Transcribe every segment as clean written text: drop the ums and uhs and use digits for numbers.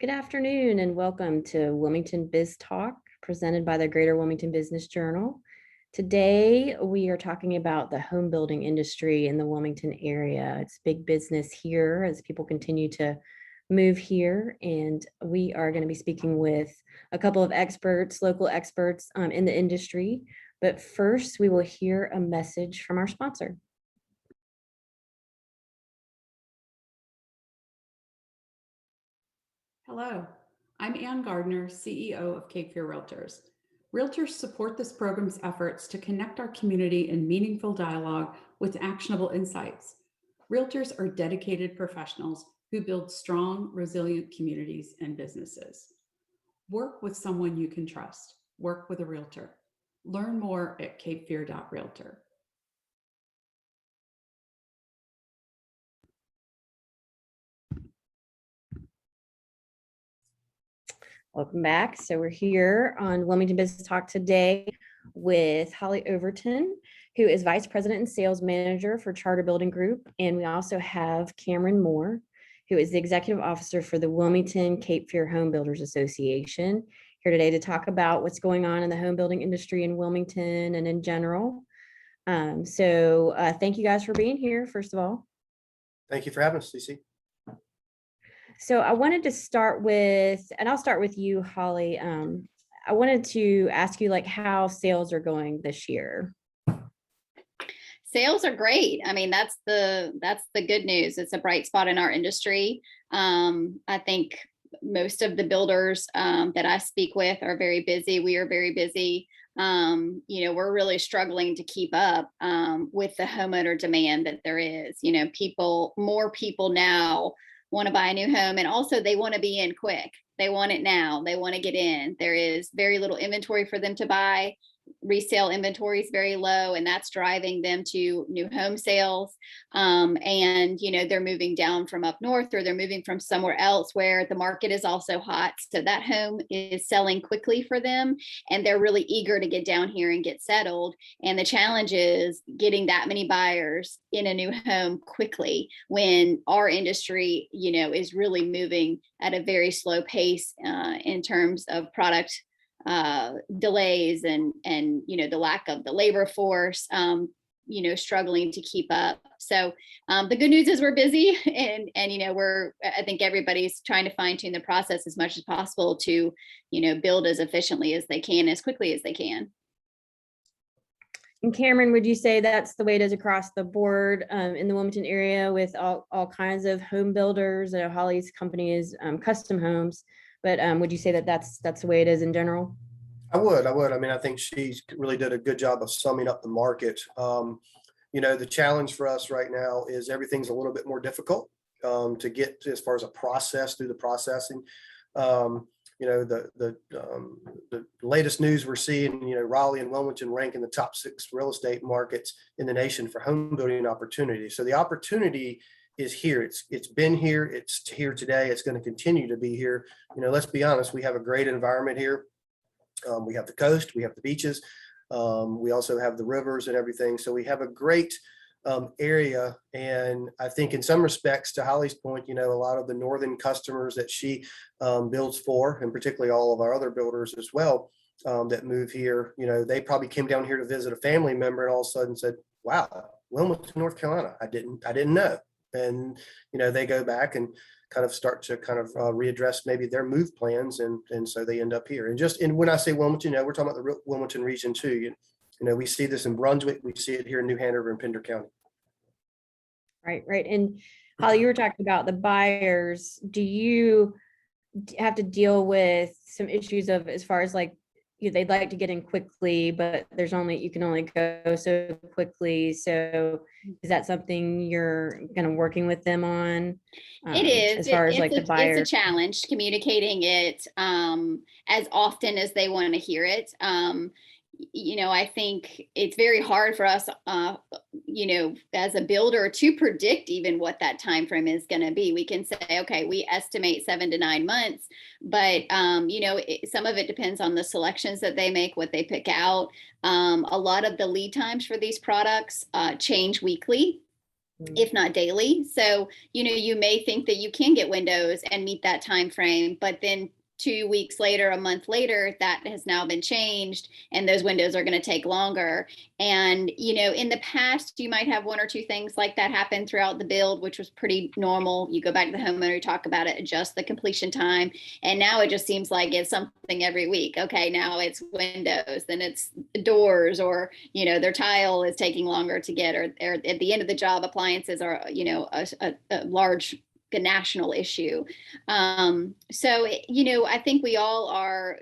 Good afternoon and welcome to WilmingtonBiz Talk, presented by the Greater Wilmington Business Journal. Today, we are talking about the home building industry in the Wilmington area. It's big business here as people continue to move here, and we are going to be speaking with a couple of experts, local experts in the industry. But first, we will hear a message from our sponsor. Hello, I'm Ann Gardner, CEO of Cape Fear Realtors. Realtors support this program's efforts to connect our community in meaningful dialogue with actionable insights. Realtors are dedicated professionals who build strong, resilient communities and businesses. Work with someone you can trust. Work with a realtor. Learn more at capefear.realtor. Welcome back. So we're here on WilmingtonBiz Talk today with Holly Overton, who is Vice President and Sales Manager for Charter Building Group. And we also have Cameron Moore, who is the Executive Officer for the Wilmington-Cape Home Builders Association, here today to talk about what's going on in the home building industry in Wilmington and in general. Thank you guys for being here, first of all. Thank you for having us, Cece. So I wanted to start with, and I'll start with you, Holly. I wanted to ask you how sales are going this year. Sales are great. I mean, that's the good news. It's a bright spot in our industry. I think most of the builders that I speak with are very busy. We are very busy. We're really struggling to keep up with the homeowner demand that there is. More people now want to buy a new home, and also they want to be in quick. They want it now. They want to get in. There is very little inventory for them to buy. Resale inventory is very low, and that's driving them to new home sales. They're moving down from up north, or they're moving from somewhere else where the market is also hot. So that home is selling quickly for them, and they're really eager to get down here and get settled. And the challenge is getting that many buyers in a new home quickly when our industry, is really moving at a very slow pace in terms of product delays and the lack of the labor force, struggling to keep up. So the good news is we're busy, and I think everybody's trying to fine tune the process as much as possible to build as efficiently as they can, as quickly as they can. And Cameron, would you say that's the way it is across the board in the Wilmington area with all kinds of home builders? Holly's company is Custom Homes. But would you say that that's the way it is in general? I would. I mean, I think she really did a good job of summing up the market. The challenge for us right now is everything's a little bit more difficult to get as far as a process through the processing. The latest news we're seeing, Raleigh and Wilmington rank in the top 6 real estate markets in the nation for home building opportunities. So the opportunity is here. It's been here. It's here today. It's going to continue to be here. Let's be honest. We have a great environment here. We have the coast. We have the beaches. We also have the rivers and everything. So we have a great area. And I think in some respects, to Holly's point, a lot of the northern customers that she builds for, and particularly all of our other builders as well that move here, they probably came down here to visit a family member and all of a sudden said, "Wow, Wilmington, North Carolina. I didn't know." And, they go back and kind of start to readdress maybe their move plans. And so they end up here. And when I say Wilmington, we're talking about the Wilmington region too. We see this in Brunswick. We see it here in New Hanover and Pender County. Right. And Holly, you were talking about the buyers. Do you have to deal with some issues of as far as they'd like to get in quickly, but you can only go so quickly. So is that something you're kind of working with them on? It is. As far as the buyer. It's a challenge communicating it as often as they want to hear it. I think it's very hard for us, as a builder to predict even what that time frame is going to be. We can say, okay, we estimate 7 to 9 months, but some of it depends on the selections that they make, what they pick out. A lot of the lead times for these products change weekly. if not daily. So, you may think that you can get windows and meet that time frame, but then 2 weeks later, a month later, that has now been changed and those windows are going to take longer. And, in the past, you might have one or two things like that happen throughout the build, which was pretty normal. You go back to the homeowner, talk about it, adjust the completion time. And now it just seems like it's something every week. Okay, now it's windows, then it's doors, or, their tile is taking longer to get, or at the end of the job, appliances are, a large national issue. So, I think we all are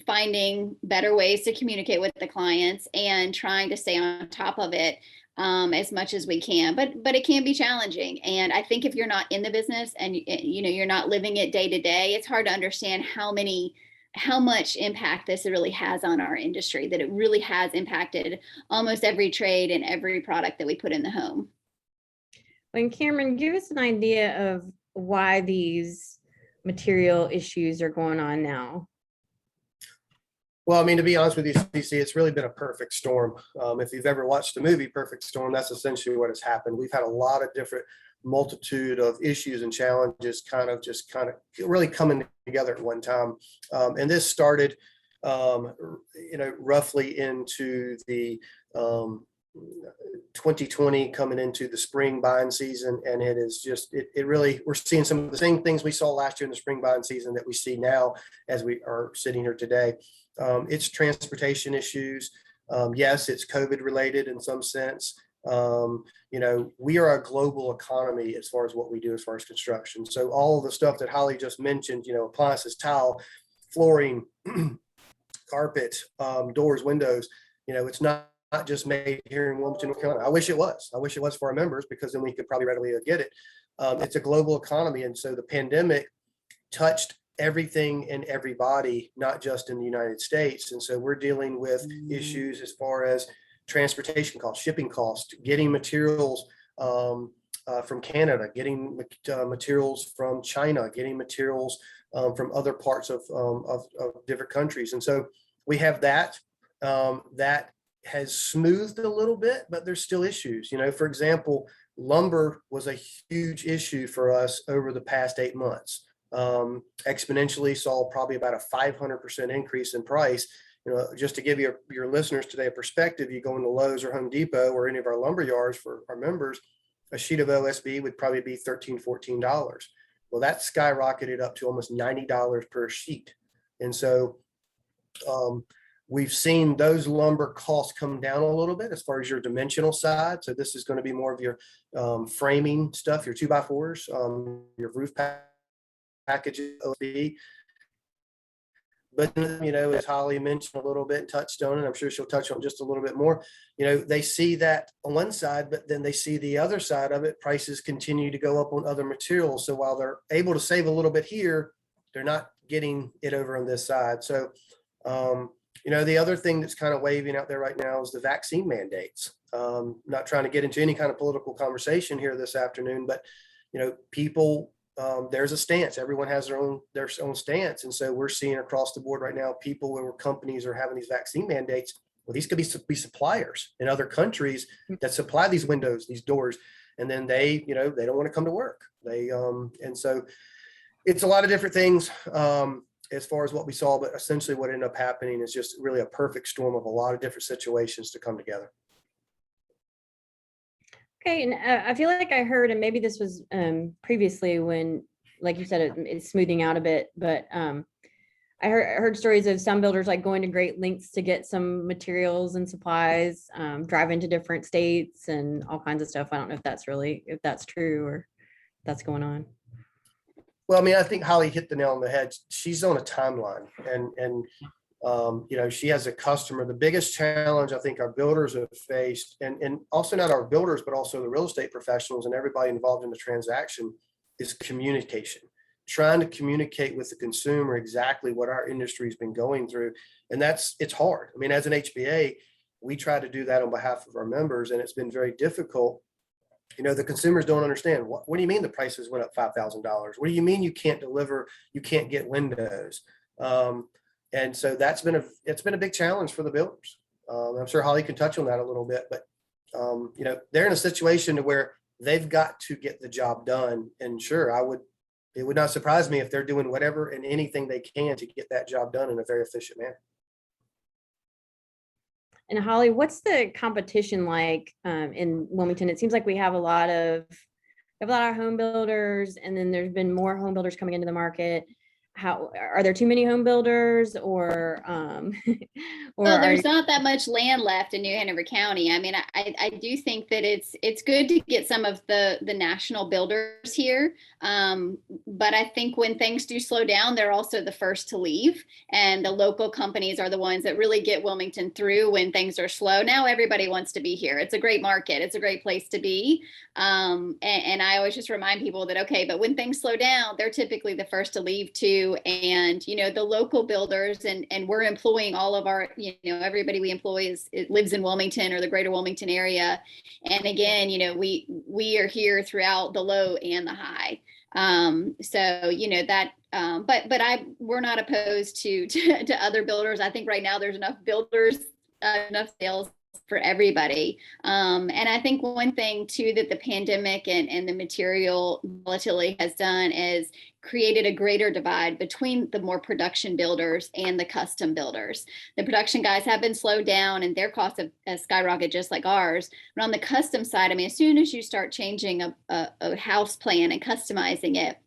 finding better ways to communicate with the clients and trying to stay on top of it as much as we can. But it can be challenging. And I think if you're not in the business and, you're not living it day to day, it's hard to understand how much impact this really has on our industry, that it really has impacted almost every trade and every product that we put in the home. And Cameron, give us an idea of why these material issues are going on now. Well, I mean, to be honest with you, CC, it's really been a perfect storm. If you've ever watched the movie Perfect Storm, that's essentially what has happened. We've had a lot of different multitude of issues and challenges kind of really coming together at one time. And this started, roughly into the 2020, coming into the spring buying season. And it is just, it really, we're seeing some of the same things we saw last year in the spring buying season that we see now as we are sitting here today. It's transportation issues. Yes, it's COVID related in some sense. We are a global economy as far as what we do as far as construction. So all of the stuff that Holly just mentioned, appliances, tile, flooring, carpet, doors, windows, it's not just made here in Wilmington, North Carolina. I wish it was. I wish it was for our members, because then we could probably readily get it. It's a global economy. And so the pandemic touched everything and everybody, not just in the United States. And so we're dealing with issues as far as transportation costs, shipping costs, getting materials from Canada, getting materials from China, getting materials from other parts of different countries. And so we have that. That has smoothed a little bit, but there's still issues. For example, lumber was a huge issue for us over the past 8 months. Exponentially saw probably about a 500% increase in price. Just to give your listeners today a perspective, you go into Lowe's or Home Depot or any of our lumber yards for our members, a sheet of OSB would probably be $13, $14. Well, that skyrocketed up to almost $90 per sheet. And so we've seen those lumber costs come down a little bit as far as your dimensional side. So this is going to be more of your framing stuff, your 2x4s, your roof packages, OSB. But, as Holly mentioned a little bit, touched on it, I'm sure she'll touch on just a little bit more. They see that on one side, but then they see the other side of it. Prices continue to go up on other materials. So while they're able to save a little bit here, they're not getting it over on this side. So, the other thing that's kind of waving out there right now is the vaccine mandates. Not trying to get into any kind of political conversation here this afternoon, but, people, there's a stance. Everyone has their own stance. And so we're seeing across the board right now, people where companies are having these vaccine mandates. Well, these could be suppliers in other countries that supply these windows, these doors, and then they don't want to come to work. And so it's a lot of different things as far as what we saw, but essentially what ended up happening is just really a perfect storm of a lot of different situations to come together. Okay, and I feel like I heard, and maybe this was previously when, like you said, it's smoothing out a bit, but I heard stories of some builders like going to great lengths to get some materials and supplies, driving to different states and all kinds of stuff. I don't know if that's true or if that's going on. Well, I mean, I think Holly hit the nail on the head. She's on a timeline, and she has a customer. The biggest challenge I think our builders have faced, and also not our builders, but also the real estate professionals and everybody involved in the transaction, is communication. Trying to communicate with the consumer exactly what our industry has been going through. And it's hard. I mean, as an HBA, we try to do that on behalf of our members, and it's been very difficult. The consumers don't understand. What do you mean the prices went up $5,000? What do you mean you can't deliver, you can't get windows? And so it's been a big challenge for the builders. I'm sure Holly can touch on that a little bit, but they're in a situation where they've got to get the job done. And sure, it would not surprise me if they're doing whatever and anything they can to get that job done in a very efficient manner. And Holly, what's the competition like in Wilmington? It seems like we have a lot of home builders, and then there's been more home builders coming into the market. How are there too many home builders, or Well, there's not that much land left in New Hanover County. I mean, I do think that it's good to get some of the national builders here. But I think when things do slow down, they're also the first to leave. And the local companies are the ones that really get Wilmington through when things are slow. Now everybody wants to be here. It's a great market. It's a great place to be. And I always just remind people that, okay, but when things slow down, they're typically the first to leave too. And, you know, the local builders, and we're employing all of our, you know, everybody we employ lives in Wilmington or the greater Wilmington area. And again, you know, we are here throughout the low and the high. So, you know, that, but we're not opposed to other builders. I think right now there's enough builders, enough sales for everybody. And I think one thing too that the pandemic and the material volatility has done is created a greater divide between the more production builders and the custom builders. The production guys have been slowed down and their costs have skyrocketed just like ours. But on the custom side, I mean, as soon as you start changing a house plan and customizing it,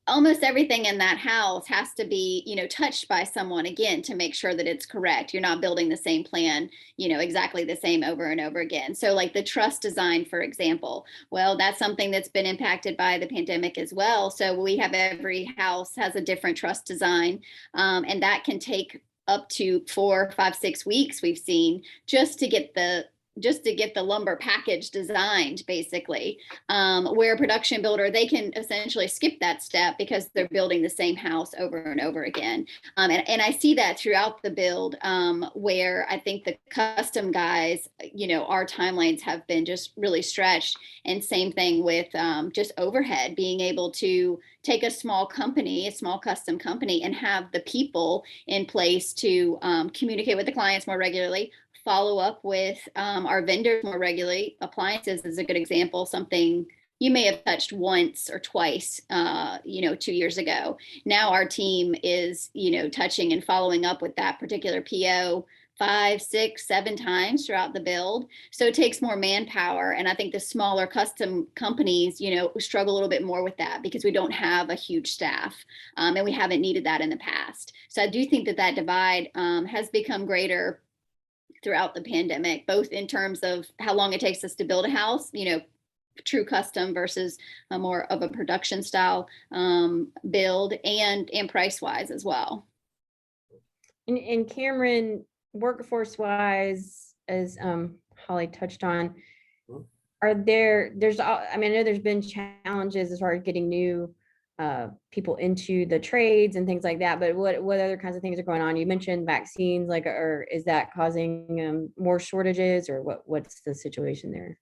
almost everything in that house has to be, you know, touched by someone again to make sure that it's correct. You're not building the same plan, you know, exactly the same over and over again. So like the truss design, for example, well, that's something that's been impacted by the pandemic as well. So we have every house has a different truss design, and that can take up to 4, 5, 6 weeks we've seen just to get the lumber package designed, basically, where a production builder, they can essentially skip that step because they're building the same house over and over again. And I see that throughout the build, where I think the custom guys, you know, our timelines have been just really stretched. And same thing with just overhead, being able to take a small company, a small custom company, and have the people in place to communicate with the clients more regularly, follow up with our vendors more regularly. Appliances is a good example, something you may have touched once or twice, you know, 2 years ago. Now our team is, you know, touching and following up with that particular PO 5, 6, 7 times throughout the build. So it takes more manpower. And I think the smaller custom companies, you know, struggle a little bit more with that because we don't have a huge staff, and we haven't needed that in the past. So I do think that divide has become greater throughout the pandemic, both in terms of how long it takes us to build a house, you know, true custom versus a more of a production style build, and price wise as well. And Cameron, workforce wise, as Holly touched on, I know there's been challenges as far as getting new people into the trades and things like that, but what other kinds of things are going on? You mentioned vaccines, like, or is that causing more shortages, or what's the situation there?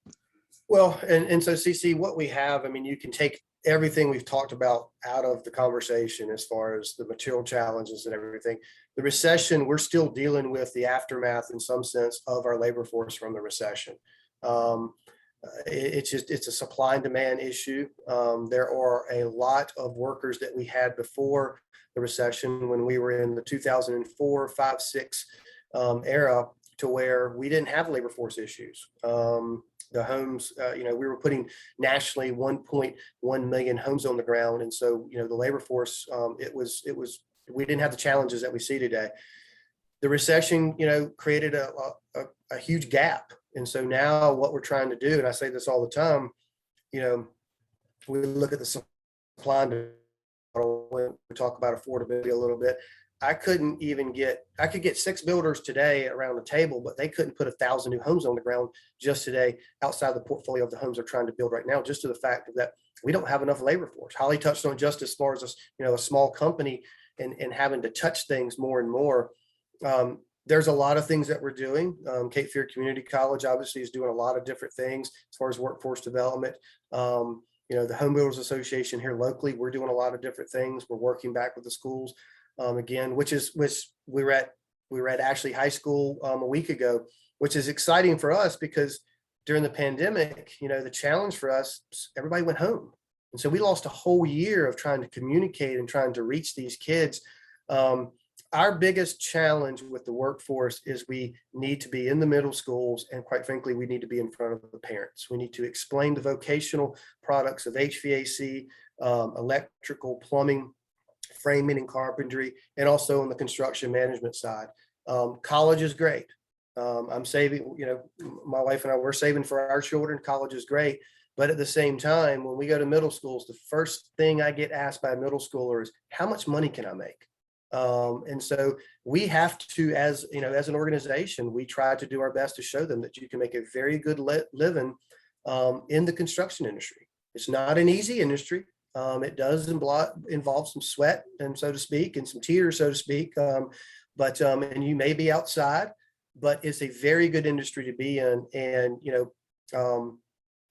Well, and so CC, what we have, I mean, you can take everything we've talked about out of the conversation as far as the material challenges and everything. The recession, we're still dealing with the aftermath in some sense of our labor force from the recession. It's a supply and demand issue. There are a lot of workers that we had before the recession when we were in the 2004, 5, 6 era, to where we didn't have labor force issues. The homes, you know, we were putting nationally 1.1 million homes on the ground. And so, you know, the labor force, we didn't have the challenges that we see today. The recession, you know, created a huge gap. And so now what we're trying to do, and I say this all the time, you know, we look at the supply and demand model, when we talk about affordability a little bit. I could get 6 builders today around the table, but they couldn't put 1,000 new homes on the ground just today outside the portfolio of the homes they're trying to build right now, just to the fact that we don't have enough labor force. Holly touched on just as far as a small company and having to touch things more and more. There's a lot of things that we're doing. Cape Fear Community College obviously is doing a lot of different things as far as workforce development. You know, the Home Builders Association here locally, we're doing a lot of different things. We're working back with the schools. Again, which we were at Ashley High School a week ago, which is exciting for us because during the pandemic, the challenge for us, everybody went home. And so we lost a whole year of trying to communicate and trying to reach these kids. Our biggest challenge with the workforce is we need to be in the middle schools, and quite frankly, we need to be in front of the parents. We need to explain the vocational products of HVAC, electrical, plumbing, framing, and carpentry, and also on the construction management side. College is great. I'm saving, my wife and I, we're saving for our children. College is great. But at the same time, when we go to middle schools, the first thing I get asked by a middle schooler is, how much money can I make? And so we have to, as an organization, we try to do our best to show them that you can make a very good living in the construction industry. It's not an easy industry. It does involve some sweat, and so to speak, and some tears, so to speak. But you may be outside, but it's a very good industry to be in. And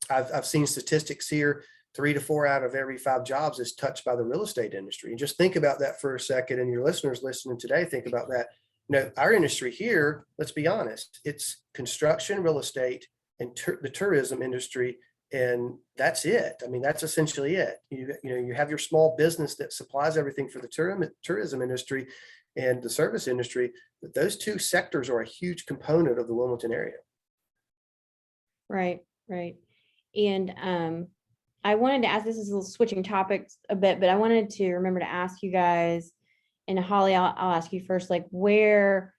I've seen statistics here. 3 to 4 out of every 5 jobs is touched by the real estate industry. And just think about that for a second. And your listeners listening today, think about that. Our industry here, let's be honest, it's construction, real estate, and the tourism industry. And that's it. I mean, that's essentially it. You have your small business that supplies everything for the tourism industry and the service industry. But those 2 sectors are a huge component of the Wilmington area. Right. And I wanted to ask, this is a little switching topics a bit, but I wanted to remember to ask you guys, and Holly, I'll ask you first, like where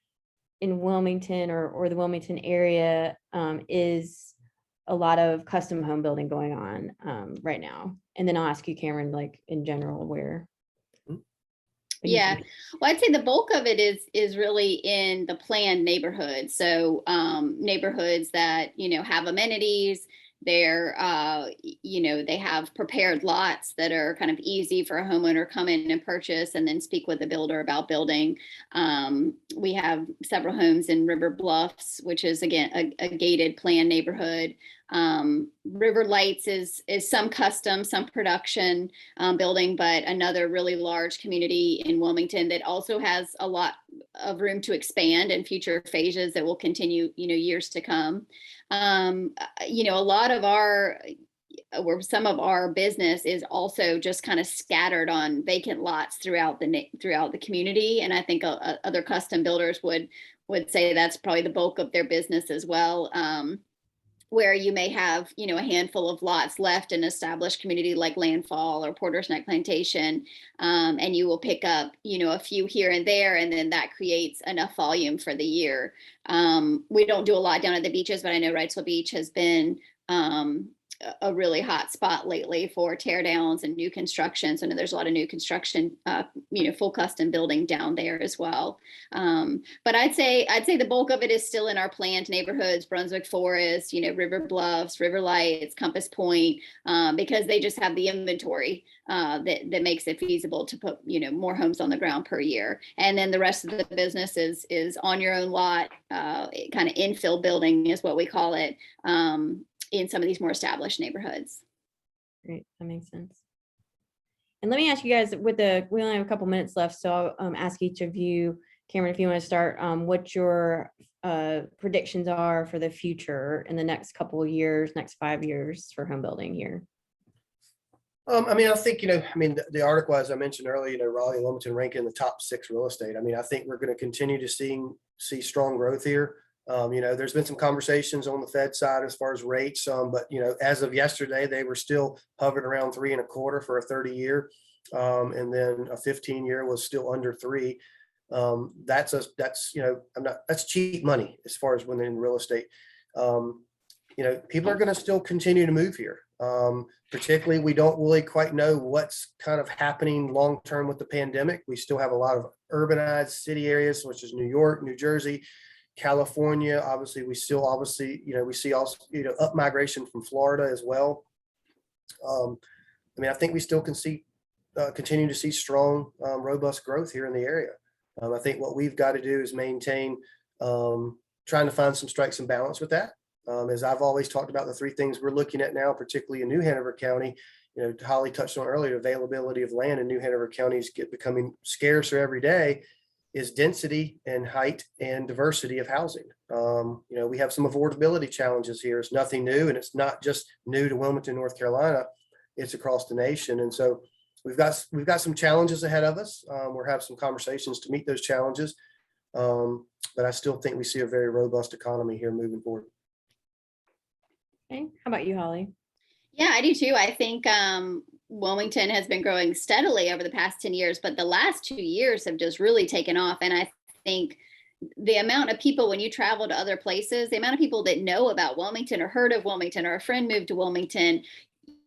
in Wilmington or the Wilmington area is a lot of custom home building going on right now? And then I'll ask you, Cameron, like in general, where? Yeah, well, I'd say the bulk of it is really in the planned neighborhoods. So neighborhoods that, have amenities. They're, they have prepared lots that are kind of easy for a homeowner come in and purchase and then speak with the builder about building. We have several homes in River Bluffs, which is, again, a gated planned neighborhood. River Lights is some custom, some production building, but another really large community in Wilmington that also has a lot of room to expand in future phases that will continue, years to come. A lot of some of our business is also just kind of scattered on vacant lots throughout the community. And I think other custom builders would say that's probably the bulk of their business as well. Where you may have, a handful of lots left in an established community like Landfall or Porter's Neck Plantation, and you will pick up, a few here and there, and then that creates enough volume for the year. We don't do a lot down at the beaches, but I know Wrightsville Beach has been a really hot spot lately for tear downs and new construction. So I know there's a lot of new construction, full custom building down there as well. But I'd say the bulk of it is still in our planned neighborhoods, Brunswick Forest, River Bluffs, River Lights, Compass Point, because they just have the inventory that makes it feasible to put, more homes on the ground per year. And then the rest of the business is on your own lot, kind of infill building is what we call it. In some of these more established neighborhoods. Great, that makes sense. And let me ask you guys, we only have a couple minutes left, so I'll ask each of you, Cameron, if you want to start, what your predictions are for the future in the next couple of years, next 5 years for home building here. I think, the article, as I mentioned earlier, Raleigh and Wilmington rank in the top 6 real estate. I think we're going to continue to see strong growth here. There's been some conversations on the Fed side as far as rates, but as of yesterday, they were still hovering around 3.25 for a 30-year, and then a 15-year was still under 3. That's cheap money as far as when they're in real estate. People are going to still continue to move here. Particularly, we don't really quite know what's kind of happening long term with the pandemic. We still have a lot of urbanized city areas, such as New York, New Jersey, California. Obviously, we see also, up migration from Florida as well. I think we still continue to see strong, robust growth here in the area. I think what we've got to do is maintain, trying to find some strikes and balance with that. As I've always talked about, the 3 things we're looking at now, particularly in New Hanover County, Holly touched on earlier, availability of land in New Hanover County is becoming scarcer every day. is density and height and diversity of housing. We have some affordability challenges here. It's nothing new, and it's not just new to Wilmington, North Carolina. It's across the nation. And so we've got some challenges ahead of us. We'll have some conversations to meet those challenges. But I still think we see a very robust economy here moving forward. Okay. How about you, Holly? Yeah, I do too. I think Wilmington has been growing steadily over the past 10 years, but the last 2 years have just really taken off. And I think the amount of people, when you travel to other places, the amount of people that know about Wilmington or heard of Wilmington or a friend moved to Wilmington,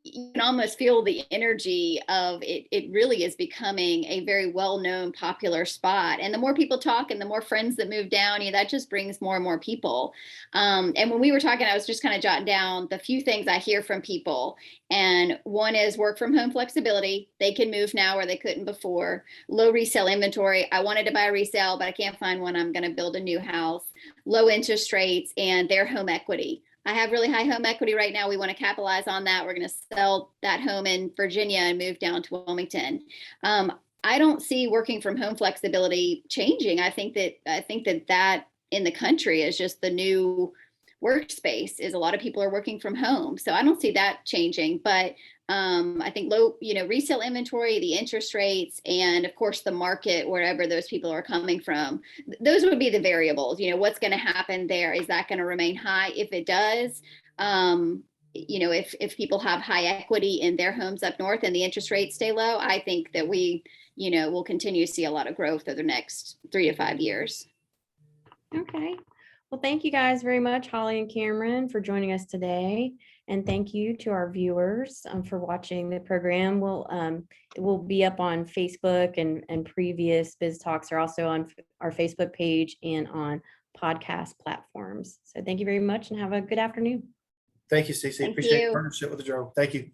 you can almost feel the energy of it. It really is becoming a very well-known, popular spot. And the more people talk and the more friends that move down, that just brings more and more people. And when we were talking, I was just kind of jotting down the few things I hear from people. And one is work from home flexibility. They can move now where they couldn't before. Low resale inventory. I wanted to buy a resale, but I can't find one. I'm going to build a new house. Low interest rates and their home equity. I have really high home equity right now. We want to capitalize on that. We're going to sell that home in Virginia and move down to Wilmington. I don't see working from home flexibility changing. I think that in the country is just the new workspace. Is a lot of people are working from home, so I don't see that changing. But I think low, resale inventory, the interest rates, and of course the market, wherever those people are coming from, those would be the variables. What's going to happen there? Is that going to remain high? If it does, if people have high equity in their homes up north and the interest rates stay low, I think that we, will continue to see a lot of growth over the next 3 to 5 years. Okay. Well, thank you guys very much, Holly and Cameron, for joining us today. And thank you to our viewers for watching the program. It will be up on Facebook, and previous Biz Talks are also on our Facebook page and on podcast platforms. So thank you very much and have a good afternoon. Thank you, Cece. Thank Appreciate you. the partnership with the Journal. Thank you.